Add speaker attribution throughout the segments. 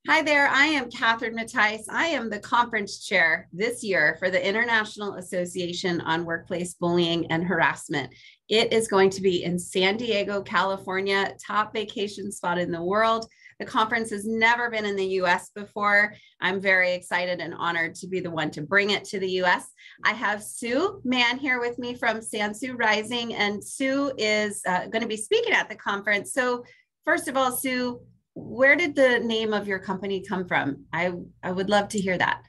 Speaker 1: Hi there, I am Catherine Mattice. I am the conference chair this year for the International Association on Workplace Bullying and Harassment. It is going to be in San Diego, California, top vacation spot in the world. The conference has never been in the US before. I'm very excited and honored to be the one to bring it to the US. I have Sue Mann here with me from Sansu Rising, and Sue is going to be speaking at the conference. So first of all, Sue, where did the name of your company come from? I would love to hear that.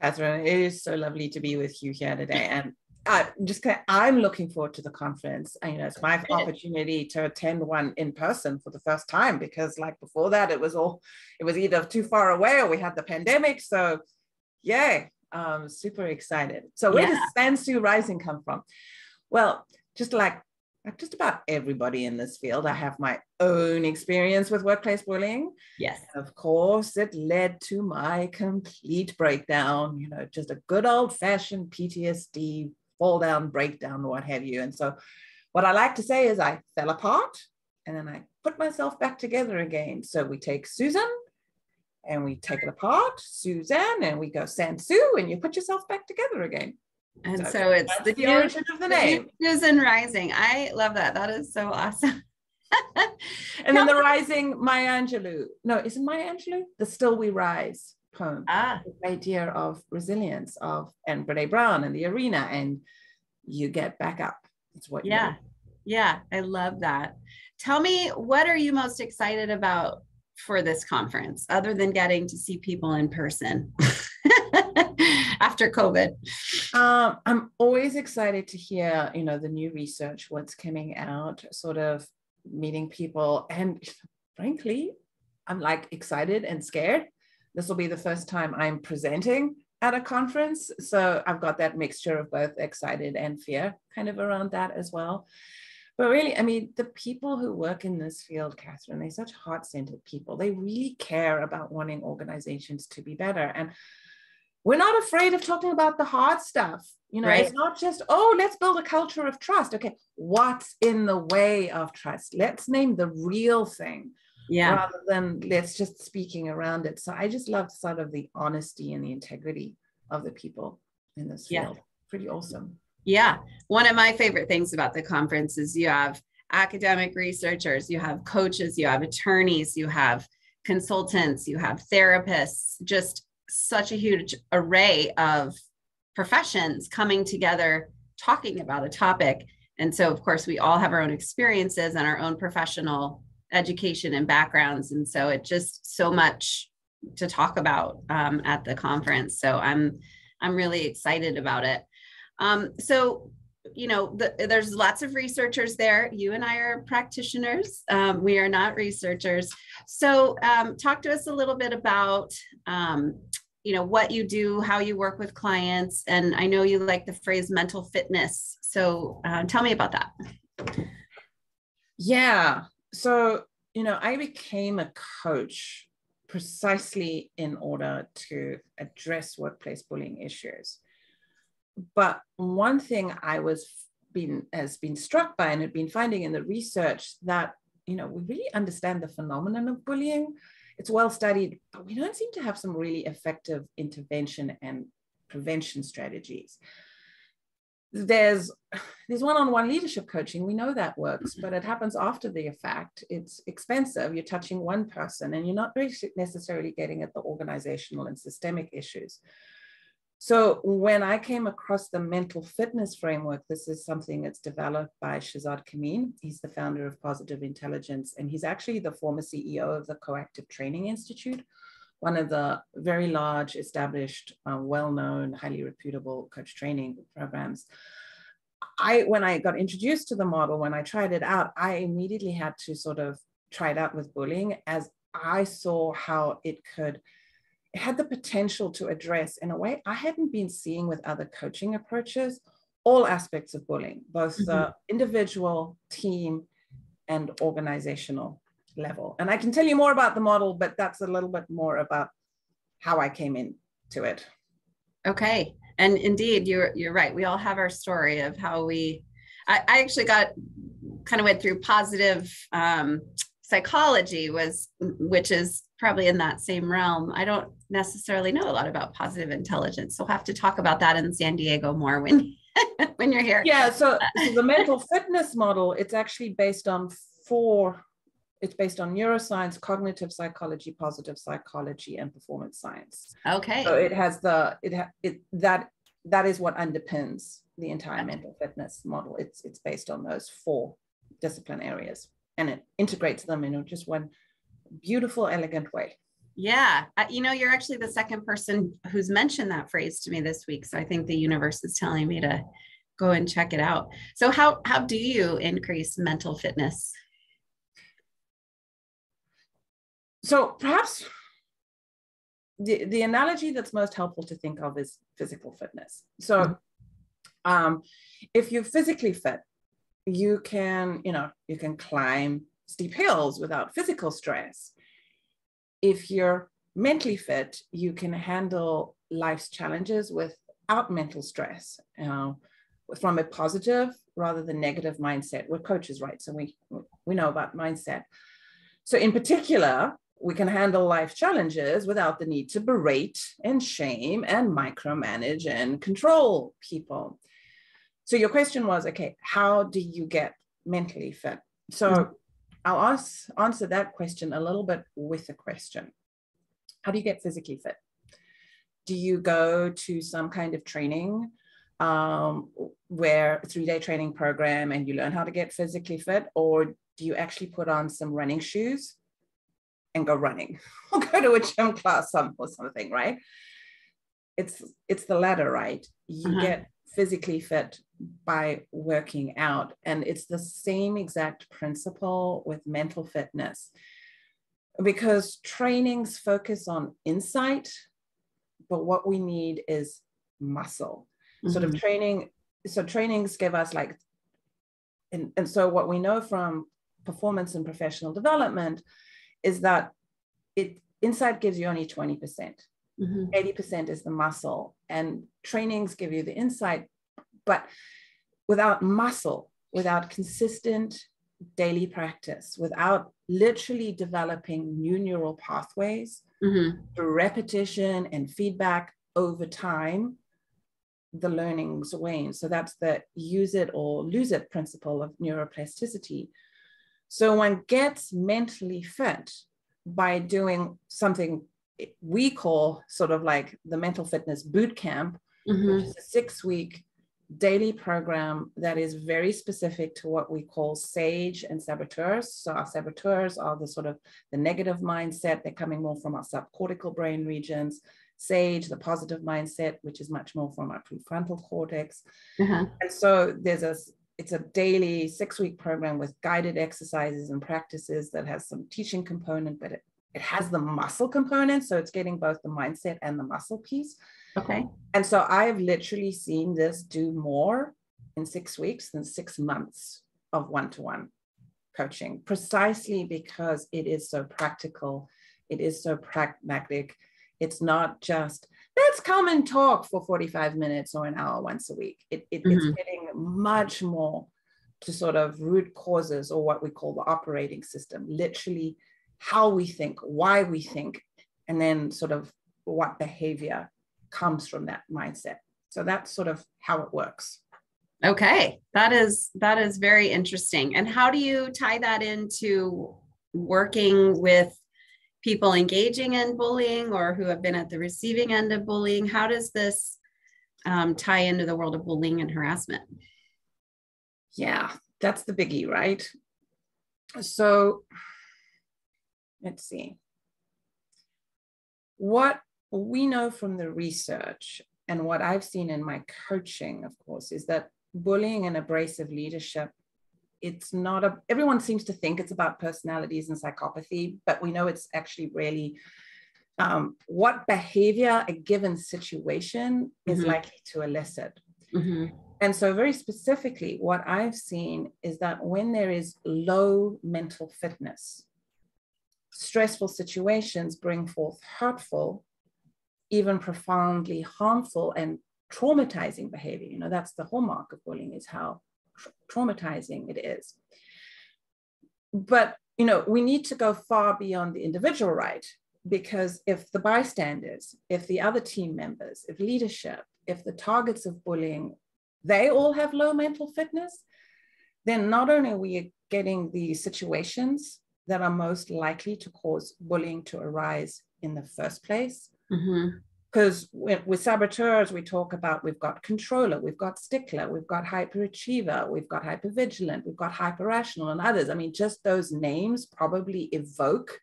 Speaker 2: Catherine, it is so lovely to be with you here today. And I'm looking forward to the conference. And, it's my opportunity to attend one in person for the first time, because like before that, it was either too far away or we had the pandemic. So yay, super excited. So where does Sansu Rising come from? Well, just about everybody in this field, I have my own experience with workplace bullying.
Speaker 1: Yes.
Speaker 2: And of course, it led to my complete breakdown, just a good old fashioned PTSD, fall down, breakdown, what have you. And so what I like to say is I fell apart and then I put myself back together again. So we take Susan and we take it apart, Suzanne, and we go Sansu, and you put yourself back together again.
Speaker 1: And so it's
Speaker 2: the origin of the name.
Speaker 1: Susan Rising. I love that. That is so awesome.
Speaker 2: And then the Rising, Maya Angelou. No, isn't Maya Angelou? The Still We Rise poem. The idea of resilience and Brene Brown and the arena, and you get back up. That's what you do.
Speaker 1: Yeah, I love that. Tell me, what are you most excited about for this conference, other than getting to see people in person? After COVID?
Speaker 2: I'm always excited to hear, the new research, what's coming out, sort of meeting people. And frankly, I'm excited and scared. This will be the first time I'm presenting at a conference. So I've got that mixture of both excited and fear kind of around that as well. But really, the people who work in this field, Catherine, they're such heart-centered people. They really care about wanting organizations to be better. And we're not afraid of talking about the hard stuff.
Speaker 1: Right.
Speaker 2: It's not just, let's build a culture of trust. Okay, what's in the way of trust? Let's name the real thing rather than let's just speaking around it. So I just love sort of the honesty and the integrity of the people in this field. Pretty awesome.
Speaker 1: Yeah. One of my favorite things about the conference is you have academic researchers, you have coaches, you have attorneys, you have consultants, you have therapists, just such a huge array of professions coming together, talking about a topic. And so, of course, we all have our own experiences and our own professional education and backgrounds. And so it's just so much to talk about at the conference. So I'm really excited about it. There's lots of researchers there. You and I are practitioners. We are not researchers. So talk to us a little bit about, what you do, how you work with clients. And I know you like the phrase mental fitness. So tell me about that.
Speaker 2: Yeah. So, I became a coach precisely in order to address workplace bullying issues. But one thing has been struck by and had been finding in the research that, we really understand the phenomenon of bullying. It's well studied, but we don't seem to have some really effective intervention and prevention strategies. There's one-on-one leadership coaching. We know that works, but it happens after the fact. It's expensive. You're touching one person and you're not really necessarily getting at the organizational and systemic issues. So when I came across the mental fitness framework, this is something that's developed by Shazad Kamin. He's the founder of Positive Intelligence, and he's actually the former CEO of the Coactive Training Institute, one of the very large, established, well-known, highly reputable coach training programs. When I got introduced to the model, when I tried it out, I immediately had to sort of try it out with bullying, as I saw how it had the potential to address, in a way I hadn't been seeing with other coaching approaches, all aspects of bullying, both the individual, team, and organizational level. And I can tell you more about the model, but that's a little bit more about how I came into it.
Speaker 1: Okay. And indeed, you're right. We all have our story of how I actually kind of went through positive psychology which is probably in that same realm. I don't necessarily know a lot about positive intelligence. So we'll have to talk about that in San Diego more when when you're here.
Speaker 2: Yeah, so the mental fitness model, it's actually based on it's based on neuroscience, cognitive psychology, positive psychology, and performance science.
Speaker 1: Okay.
Speaker 2: So it has that is what underpins the entire mental fitness model. It's based on those 4 discipline areas, and it integrates them in just one beautiful, elegant way.
Speaker 1: Yeah. You're actually the second person who's mentioned that phrase to me this week. So I think the universe is telling me to go and check it out. So how do you increase mental fitness? So
Speaker 2: perhaps the analogy that's most helpful to think of is physical fitness. So if you're physically fit, you can climb steep hills without physical stress. If you're mentally fit, you can handle life's challenges without mental stress, from a positive rather than negative mindset. We're coaches, right? So we know about mindset. So in particular, we can handle life challenges without the need to berate and shame and micromanage and control people. So your question was, okay, how do you get mentally fit? So I'll answer that question a little bit with a question. How do you get physically fit? Do you go to some kind of training where a 3-day training program and you learn how to get physically fit? Or do you actually put on some running shoes and go running or go to a gym class or something, right? It's the latter, right? You get physically fit by working out. And it's the same exact principle with mental fitness, because trainings focus on insight, but what we need is muscle. Sort of training. So trainings give us and so what we know from performance and professional development is that insight gives you only 20%. 80% is the muscle, and trainings give you the insight, but without muscle, without consistent daily practice, without literally developing new neural pathways through repetition and feedback over time, the learnings wane. So that's the use it or lose it principle of neuroplasticity. So one gets mentally fit by doing something we call sort of like the mental fitness boot camp, which is a 6-week daily program that is very specific to what we call SAGE and saboteurs. So our saboteurs are the sort of the negative mindset. They're coming more from our subcortical brain regions. SAGE, the positive mindset, which is much more from our prefrontal cortex. And so it's a daily 6-week program with guided exercises and practices that has some teaching component, but it has the muscle component. So it's getting both the mindset and the muscle piece.
Speaker 1: Okay.
Speaker 2: And so I've literally seen this do more in 6 weeks than 6 months of one-to-one coaching, precisely because it is so practical. It is so pragmatic. It's not just, let's come and talk for 45 minutes or an hour once a week. It's getting much more to sort of root causes, or what we call the operating system, literally how we think, why we think, and then sort of what behavior comes from that mindset. So that's sort of how it works.
Speaker 1: Okay. That is very interesting. And how do you tie that into working with people engaging in bullying or who have been at the receiving end of bullying? How does this tie into the world of bullying and harassment?
Speaker 2: Yeah, that's the biggie, right? So let's see. What we know from the research and what I've seen in my coaching, of course, is that bullying and abrasive leadership, it's not everyone seems to think it's about personalities and psychopathy, but we know it's actually really what behavior a given situation is likely to elicit. And so very specifically, what I've seen is that when there is low mental fitness, stressful situations bring forth hurtful, even profoundly harmful and traumatizing behavior. You know, that's the hallmark of bullying, is how traumatizing it is. But we need to go far beyond the individual right, because if the bystanders, if the other team members, if leadership, if the targets of bullying, they all have low mental fitness, then not only are we getting the situations that are most likely to cause bullying to arise in the first place, because with saboteurs, we talk about, we've got controller, we've got stickler, we've got hyperachiever, we've got hypervigilant, we've got hyperrational, and others. I mean, just those names probably evoke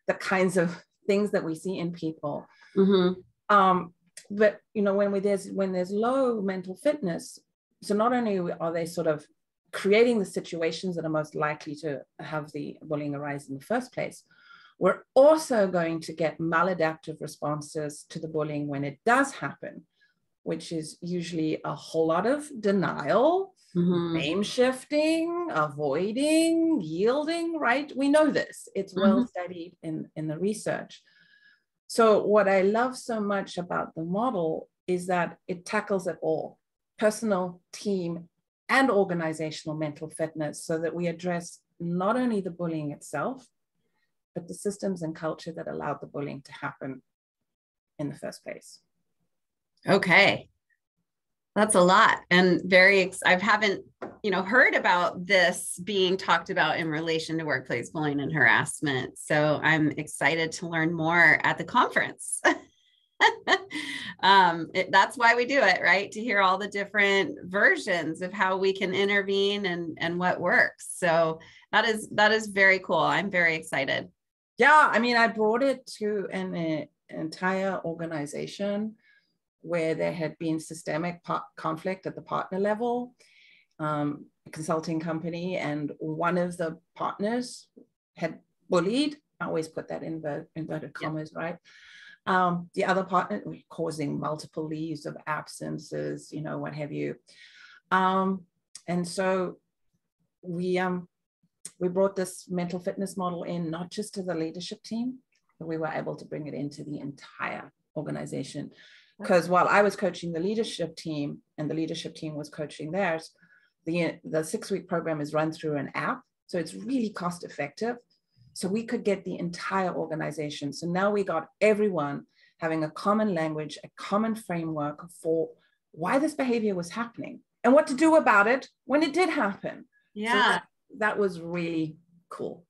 Speaker 2: the kinds of things that we see in people. But when there's low mental fitness, so not only are they sort of creating the situations that are most likely to have the bullying arise in the first place, we're also going to get maladaptive responses to the bullying when it does happen, which is usually a whole lot of denial, blame shifting, avoiding, yielding, right? We know this. It's well studied in the research. So what I love so much about the model is that it tackles it all: personal, team, and organizational mental fitness, so that we address not only the bullying itself, but the systems and culture that allowed the bullying to happen in the first place.
Speaker 1: Okay. That's a lot, and I haven't, heard about this being talked about in relation to workplace bullying and harassment. So I'm excited to learn more at the conference. That's why we do it, right? To hear all the different versions of how we can intervene and what works. So that is very cool. I'm very excited.
Speaker 2: Yeah, I mean, I brought it to an entire organization where there had been systemic conflict at the partner level, a consulting company, and one of the partners had bullied. I always put that in inverted commas, right? The other partner causing multiple leaves of absences, what have you. And so we brought this mental fitness model in, not just to the leadership team, but we were able to bring it into the entire organization. Because while I was coaching the leadership team and the leadership team was coaching theirs, the 6-week program is run through an app. So it's really cost effective. So we could get the entire organization. So now we got everyone having a common language, a common framework for why this behavior was happening and what to do about it when it did happen.
Speaker 1: Yeah.
Speaker 2: So that was really cool.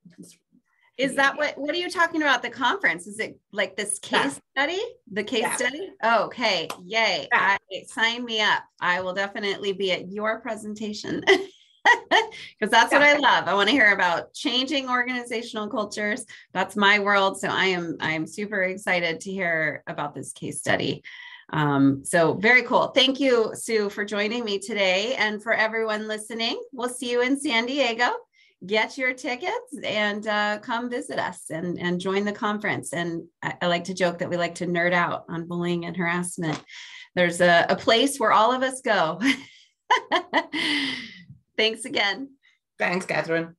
Speaker 1: Is that what are you talking about at the conference? Is it like this case study? The case study? Oh, okay. Yay. Sign me up. I will definitely be at your presentation because that's what I love. I want to hear about changing organizational cultures. That's my world. So I am super excited to hear about this case study. So very cool. Thank you, Sue, for joining me today. And for everyone listening, we'll see you in San Diego. Get your tickets and come visit us and join the conference. And I like to joke that we like to nerd out on bullying and harassment. There's a place where all of us go. Thanks again.
Speaker 2: Thanks, Catherine.